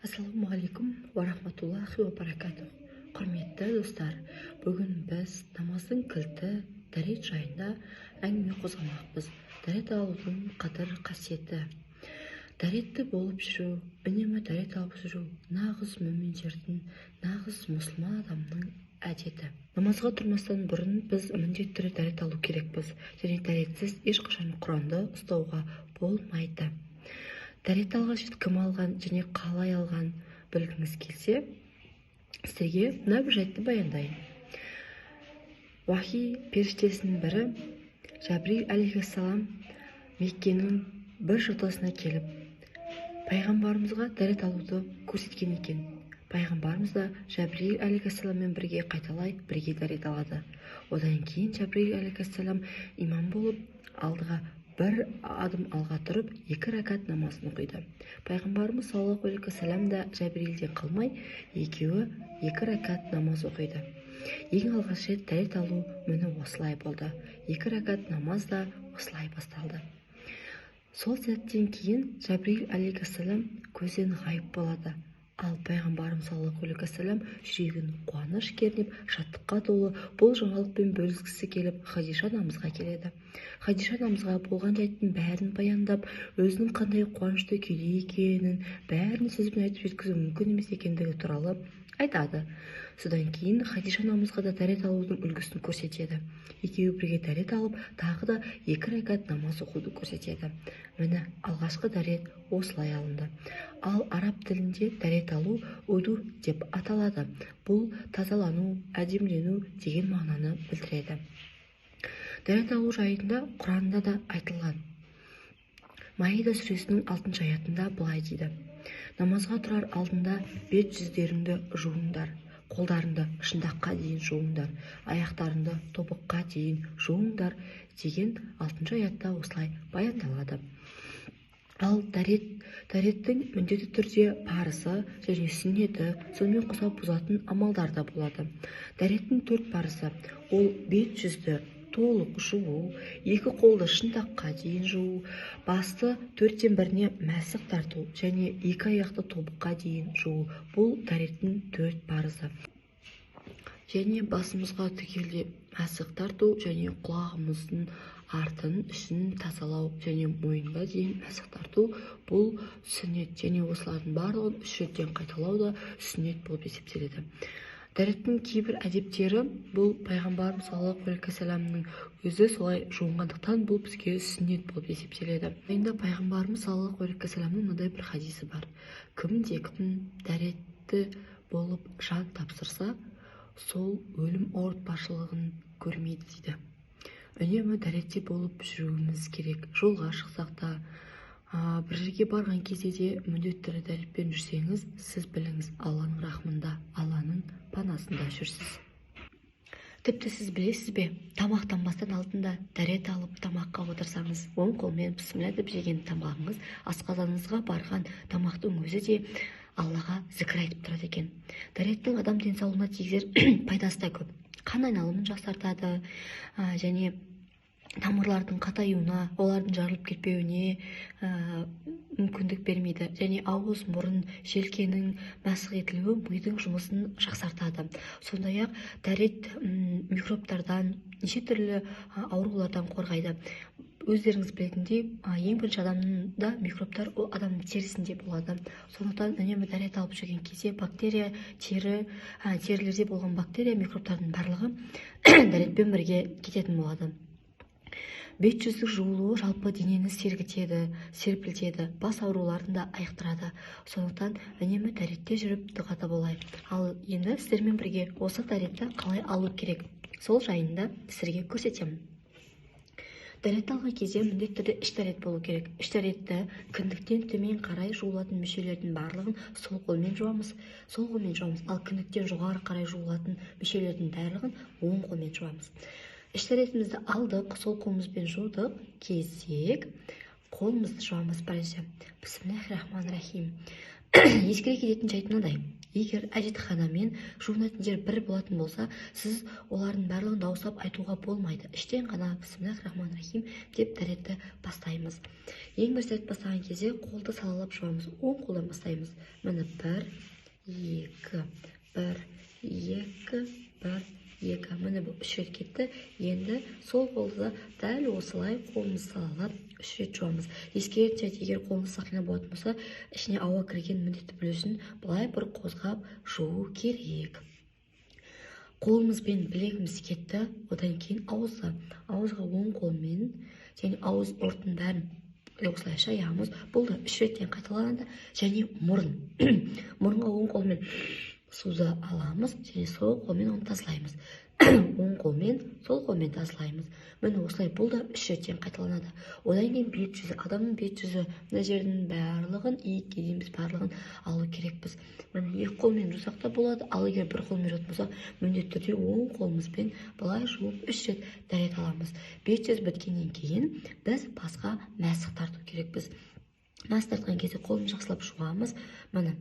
Ассалаумағалейкум ва рахматуллахи ва баракатух. Құрметті достар, бүгін біз намаздың кілті дәрет жайында әңгіме қозғамақпыз. Дәрет алудың қадір қасиеті. Дәретті болып жүру, үнемі дәрет алып жүру нағыз мүминдердің, нағыз мұсылман адамның әдеті. Намазға тұрмастан бұрын біз міндетті түрде дәрет алу керекпіз, және дәретсіз ешқашан Құранды ұстауға болмайды. Дәрет алғаш рет кім алған және қалай алған білгіңіз келсе, сіздерге мына бір жайтты баяндайын. Уахи періштесінің бірі Жәбрил алейхиссалам Меккенің бір жотасына келіп, пайғамбарымызға дәрет алуды көрсеткен екен. Пайғамбарымыз да Жәбрил алейхиссаламмен бірге қайталай, бірге дәрет алады. Одан кейін Жәбрил алейхиссалам имам болып алдыға бір адым алға тұрып, 2 рәкат намазын оқиды. Пайғамбарымыз саллаллаху алейхи ва саллям да Жәбрилден қалмай, екеуі 2 рәкат намаз оқиды. Ең алғаш рет дәрет алу міне осылай болды. 2 рәкат намаз да осылай басталды. Сол сәттен кейін Жәбрил алейхиссалам көзден ғайып болады. Ал пайғамбарымыз саллаллаху алейхи ва саллям жүрегін қуаныш кернеп, шаттыққа толы бұл жаңалықпен бөліскісі келіп, Хадиша анамызға келеді. Хадиша анамызға болған жайттың бәрін баяндап, өзінің қандай қуанышты күйде екенін, бәрін сөзбен айтып жеткізу мүмкін емес екендігі туралы айтады. Содан кейін Хадиша анамызға да дәрет алудың үлгісін көрсетеді. Екеуі бірге дәрет алып, тағы да 2 рәкат намаз оқуды көрсетеді. Міне алғашқы дәрет осылай алынды. Ал араб тілінде дәрет алу уду деп аталады. Бұл тазалану, әдемлену деген мағынаны білдіреді. Дәрет алу жайында Құранда да айтылған. Маида сүресінің 6 аятында былай дейді: намазға тұрар алдында бет-жүздеріңді жуыңдар, қолдарыңды шындаққа дейін жуыңдар, аяқтарыңды тобыққа дейін жуыңдар деген 6 аятта осылай баяндалады. Ал дәреттің міндетті түрде парызы және сүннеті, сонымен қоса бұзатын амалдар да болады. Дәреттің 4 парызы: ол бет-жүзді толық жуу, 2 қолды шындаққа дейін жуу, басты 4-тен 1-не мәсіх тарту және 2 аяқты тобыққа дейін жуу. Бұл дәреттің 4 парызы. Және басымызға түгелде мәсіх тарту және құлағымыздың артын, ішін тазалау және мойынға дейін мәсіх тарту бұл сүннет, және осылардың барлығын 3 реттен қайталау да сүннет болып есептеледі. Дәреттің кейбір әдептері бұл пайғамбарымыз саллаллаху алейхи ва саллямның өзі солай жуынғандықтан бұл бізге сүннет болып есептеледі. Енді пайғамбарымыз саллаллаху алейхи ва саллямның мынадай бір хадисі бар: кім-кім дәретті болып жан тапсырса, сол өлім ауыртпашылығын көрмейді дейді. Үнемі дәретте болып жүруіміз керек. Жолға шықсақ та, бір жерге барған кезде де міндетті түрде дәретпен жүрсеңіз, сіз біліңіз, Алланың рахмында, Алланың панасында жүрсіз. Тіпті сіз білесіз бе, тамақтанбастан алдында дәрет алып тамаққа отырсаңыз, оң қолмен бісміллә деп жеген тамағыңыз, асқазаныңызға барған тамақтың өзі де Аллаға зікір айтып тұрады екен. Дәреттің адам денсаулығына тигізер пайдасы да көп. Қан айналымын жақсартады және тамырлардың қатаюына, олардың жарылып кетпеуіне мүмкіндік бермейді. Және ауыз, мұрын, желкенің мәсіх етілуі мидың жұмысын жақсартады. Сондай-ақ дәрет микробтардан, неше түрлі аурулардан қорғайды. Өздеріңіз білетіндей, ең бірінші адамда микробтар ол адамның терісінде болады. Сондықтан үнемі дәрет алып жүрген кезде бактерия, терілерде болған бактерия, микробтардың барлығы дәретпен бірге кететін болады. Бет-жүздің жуылуы жалпы денені сергітеді, серпілтеді, бас ауруларын да айықтырады. Сондықтан үнемі дәретте жүріп дұғада болайық. Ал енді сіздермен бірге осы дәретті қалай алу керек, сол жайында сіздерге көрсетемін. Дәрет алған кезде міндетті түрде іш дәрет болу керек. Іш дәретті кіндіктен төмен қарай жуылатын мүшелердің барлығын сол қолмен жуамыз. Ал кіндіктен жоғары қарай жуылатын мүшелердің барлығын оң қолмен жуамыз. Іш дәретімізді алдық, сол қолымызбен жудық, кезек қолымызды жуамыз бірінші. Бисмиллахир-рахманир-рахим. ескере кететін жайт мынадай: егер әжетхана мен жуынатын жер бір болатын болса, сіз олардың барлығын дауыстап айтуға болмайды. Іштен ғана бисмиллахир-рахманир-рахим деп дәретті бастаймыз. Ең бірінші дәрет бастаған кезде қолды салалап жуамыз. Оң қолдан бастаймыз. Міне 1, 2, 1, 2, 1, 2. Міне бұл 3 рет кетті. Енді сол қолды дәл осылай қолымызды салалап 3 рет жуамыз. Ескеретін жайт: егер қолыңыз сақина болатын болса, ішіне ауа кірген міндетті білу үшін былай бір қозғап жуу керек. Қолымыз бен білегіміз кетті. Одан кейін ауызға оң қолмен және ауыз ортын бәрін осылайша яғымыз. Бұл да 3 реттен қайталанады. Және мұрын. Мұрынға оң қолмен суды аламыз және сол қолмен оны тазалаймыз. Оң қолмен, сол қолмен тазалаймыз. Міне осылай бұл да 3 реттен қайталанады. Одан кейін бет жүзі. Адамның бет жүзі, мына жердің барлығын, иекке дейін біз барлығын алу керекпіз. Міне 2 қолмен жусақ та болады. Ал егер бір қолмен жуатын болсақ, міндетті түрде оң қолымызбен былай жуып 3 рет дәрет аламыз. Бет жүз біткеннен кейін біз басқа мәсіх тарту керекпіз. Мәсіх тартқан кезде қолымызды жақсылап жуамыз. Міне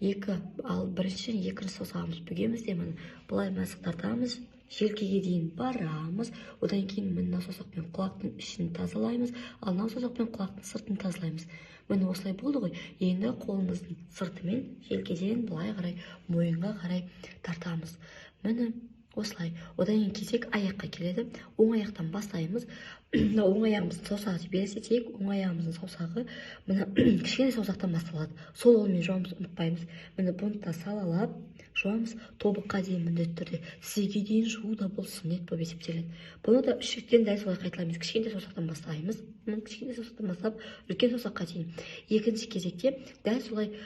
бірінші және екінші саусағымыз бүгеміз де міне былай мәсіх тартамыз. Желкеге дейін барамыз. Одан кейін мына саусақпен құлақтың ішін тазалаймыз, ал мына саусақпен құлақтың сыртын тазалаймыз. Міне осылай болды ғой. Енді қолымыздың сыртымен желкеден былай қарай мойынға қарай тартамыз. Міне осылай. Одан кейін кезек аяққа келеді. Оң аяқтан бастаймыз. Оң аяғымыздың саусағы деп елестетейік. Оң аяғымыздың саусағы мына кішкене саусақтан басталады. Сол қолмен жуамыз, ұмытпаймыз. Міне бұны да салалап жуамыз. Тобыққа дейін міндетті түрде. тізеге дейін жуу да бұл сүннет болып есептеледі. Бұны да 3 реттен дәл солай қайталамыз. Кішкене саусақтан бастаймыз. Кішкене саусақтан бастап үлкен саусаққа дейін. Екінші кезекте дәл солай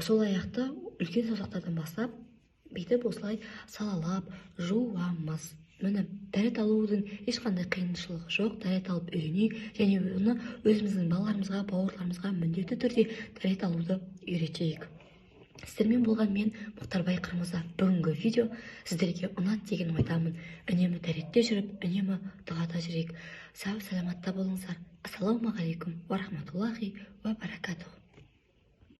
сол аяқты үлкен саусақтардан бастап бүйтіп осылай салалап жуамыз. Міне дәрет алудың ешқандай қиыншылығы жоқ. Дәрет алып үйренейік және оны өзіміздің балаларымызға, бауырларымызға міндетті түрде дәрет алуды үйретейік. Сіздермен болған мен Мұхтарбай Қырмыза. Бүгінгі видео сіздерге ұнады деген ойдамын. Үнемі дәретте жүріп, үнемі дұғада жүрейік. Сау саламатта болыңыздар. Ассаламу алейкум ва рахматуллахи ва баракатуху.